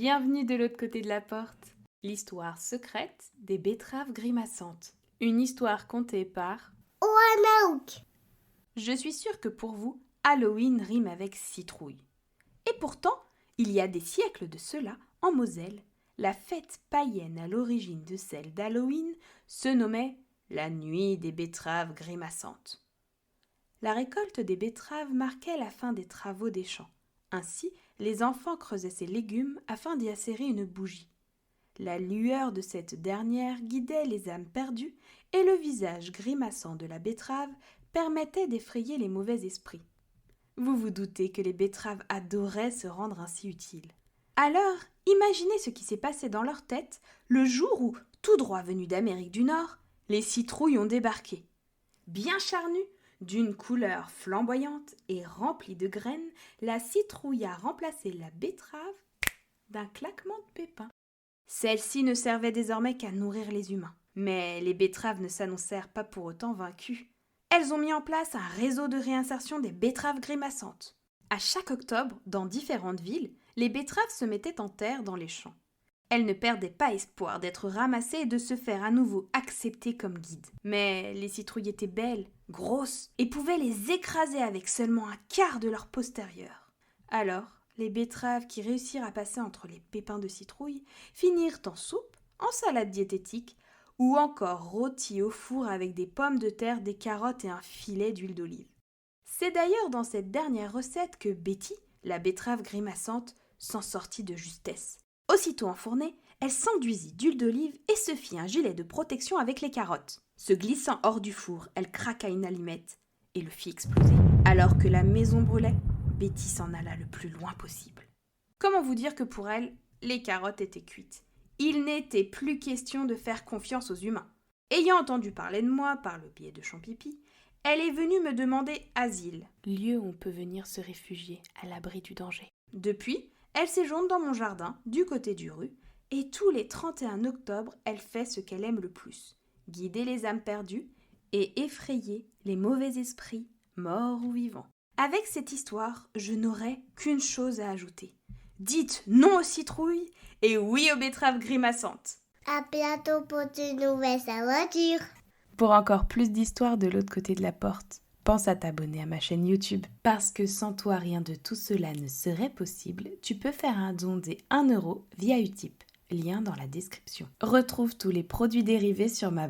Bienvenue de l'autre côté de la porte. L'histoire secrète des betteraves grimaçantes. Une histoire contée par Oanaouk. Je suis sûre que pour vous, Halloween rime avec citrouille. Et pourtant, il y a des siècles de cela, en Moselle, la fête païenne à l'origine de celle d'Halloween se nommait la nuit des betteraves grimaçantes. La récolte des betteraves marquait la fin des travaux des champs. Ainsi, les enfants creusaient ces légumes afin d'y assérer une bougie. La lueur de cette dernière guidait les âmes perdues et le visage grimaçant de la betterave permettait d'effrayer les mauvais esprits. Vous vous doutez que les betteraves adoraient se rendre ainsi utiles. Alors, imaginez ce qui s'est passé dans leur tête le jour où, tout droit venus d'Amérique du Nord, les citrouilles ont débarqué. Bien charnues, d'une couleur flamboyante et remplie de graines, la citrouille a remplacé la betterave d'un claquement de pépins. Celle-ci ne servait désormais qu'à nourrir les humains. Mais les betteraves ne s'annoncèrent pas pour autant vaincues. Elles ont mis en place un réseau de réinsertion des betteraves grimaçantes. À chaque octobre, dans différentes villes, les betteraves se mettaient en terre dans les champs. Elles ne perdaient pas espoir d'être ramassées et de se faire à nouveau accepter comme guides. Mais les citrouilles étaient belles, grosses, et pouvaient les écraser avec seulement un quart de leur postérieur. Alors, les betteraves qui réussirent à passer entre les pépins de citrouille finirent en soupe, en salade diététique, ou encore rôties au four avec des pommes de terre, des carottes et un filet d'huile d'olive. C'est d'ailleurs dans cette dernière recette que Betty, la betterave grimaçante, s'en sortit de justesse. Aussitôt enfournée, elle s'enduisit d'huile d'olive et se fit un gilet de protection avec les carottes. Se glissant hors du four, elle craqua une allumette et le fit exploser. Alors que la maison brûlait, Betty s'en alla le plus loin possible. Comment vous dire que pour elle, les carottes étaient cuites. Il n'était plus question de faire confiance aux humains. Ayant entendu parler de moi par le biais de Champipi, elle est venue me demander asile, lieu où on peut venir se réfugier à l'abri du danger. Depuis, elle séjourne dans mon jardin, du côté du rue, et tous les 31 octobre, elle fait ce qu'elle aime le plus, guider les âmes perdues et effrayer les mauvais esprits, morts ou vivants. Avec cette histoire, je n'aurais qu'une chose à ajouter. Dites non aux citrouilles et oui aux betteraves grimaçantes. À bientôt pour une nouvelle aventure. Pour encore plus d'histoires de l'autre côté de la porte, pense à t'abonner à ma chaîne YouTube. Parce que sans toi, rien de tout cela ne serait possible, tu peux faire un don des 1 € via Utip. Lien dans la description. Retrouve tous les produits dérivés sur ma